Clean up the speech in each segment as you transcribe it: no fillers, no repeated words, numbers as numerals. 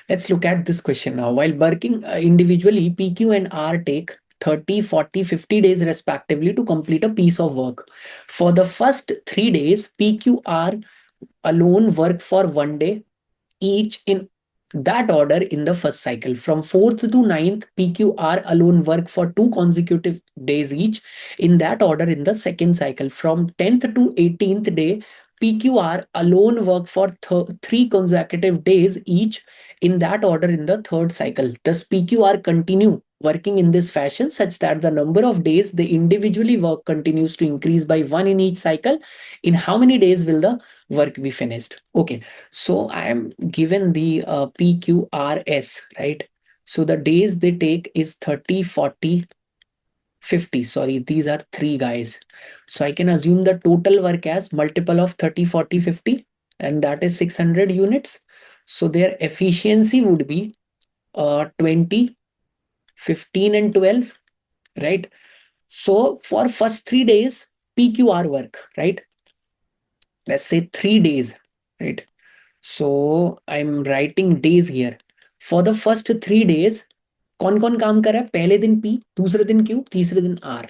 Let's look at this question now. While working individually, PQ and R take 30, 40, 50 days respectively to complete a piece of work. For the first 3 days, PQR alone work for 1 day each in that order in the first cycle. From 4th to 9th, PQR alone work for 2 consecutive days each in that order in the second cycle. From 10th to 18th day, PQR alone work for 3 consecutive days each in that order in the third cycle. Thus, PQR continue working in this fashion such that the number of days they individually work continues to increase by 1 in each cycle. In how many days will the work be finished? Okay, so I am given the PQRS, right? So the days they take is 30, 40, 50. Sorry, these are 3 guys. So I can assume the total work as multiple of 30, 40, 50, and that is 600 units. So their efficiency would be 20, 15 and 12, right? So for first 3 days, PQR work, right? Let's say 3 days, right? So I'm writing days here. For the first 3 days, कौन कौन काम कर रहा है? पहले दिन P, दूसरे दिन Q, तीसरे दिन R.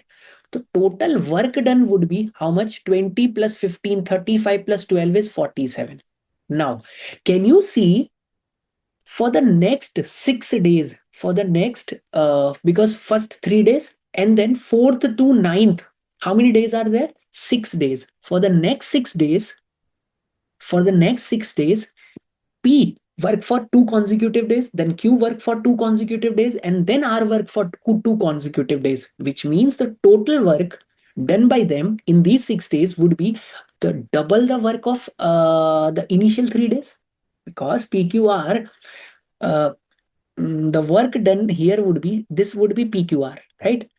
तो total work done would be how much? 20 plus 15, 35 plus 12 is 47. Now, can you see for the next 6 days, for the next, because first 3 days and then 4th to 9th, how many days are there? 6 days. For the next 6 days, P work for 2 consecutive days, then Q work for 2 consecutive days, and then R work for 2 consecutive days, which means the total work done by them in these 6 days would be the double the work of the initial 3 days, because PQR, the work done here would be, this would be PQR, right?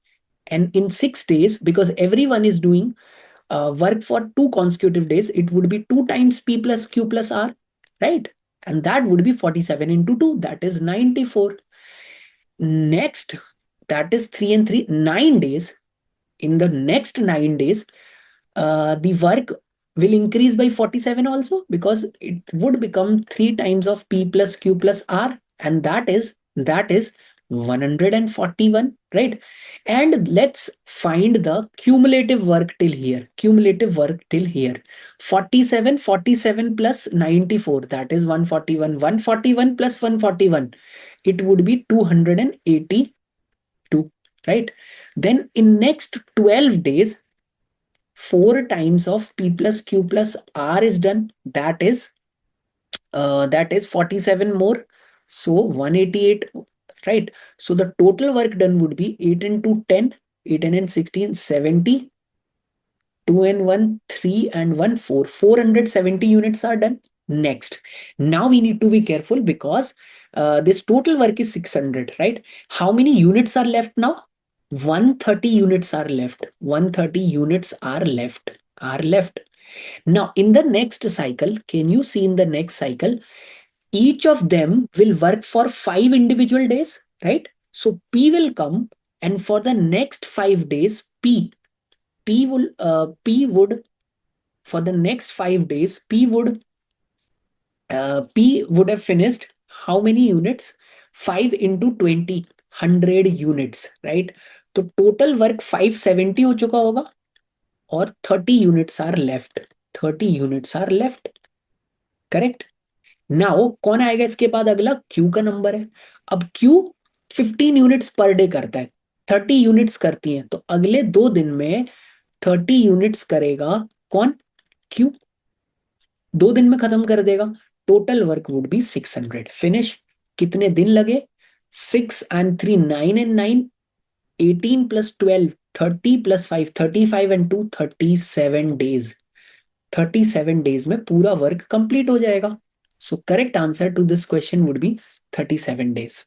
And in 6 days, because everyone is doing work for 2 consecutive days, it would be 2 times P plus Q plus R, right? And that would be 47 into 2, that is 94. Next, that is 3 and 3, 9 days. In the next 9 days, the work will increase by 47 also, because it would become 3 times of P plus Q plus R, and that is 141, right? And let's find the cumulative work till here. 47 plus 94, that is 141. 141 plus 141, it would be 282, right? Then in next 12 days, 4 times of P plus Q plus R is done. That is 47 more, so 188, right? So the total work done would be 8 into 10, 8 and 16, 70, 2 and 1, 3 and 1, 4. 470 units are done. Next, now we need to be careful because this total work is 600, right? How many units are left now? 130 units are left. 130 units are left. Now, in the next cycle, can you see in the next cycle, each of them will work for 5 individual days, right? So P will come, and for the next 5 days, P would for the next 5 days, P would have finished how many units? 5 into 20, 100 units, right? तो total work 570 हो चुका होगा, और 30 units are left. Correct? Now कौन आएगा इसके बाद? अगला Q का नंबर है. अब Q 15 यूनिट्स पर डे करता है, 30 यूनिट्स करती हैं, तो अगले 2 दिन में 30 यूनिट्स करेगा कौन? Q 2 दिन में खत्म कर देगा. Total work would be 600. Finish. कितने दिन लगे? 6 and 3, 9 and 9, 18 plus 12, 30 plus 5, 35 and 2, 37 days. 37 days में पूरा वर्क कंप्लीट हो जाएगा. So correct answer to this question would be 37 days.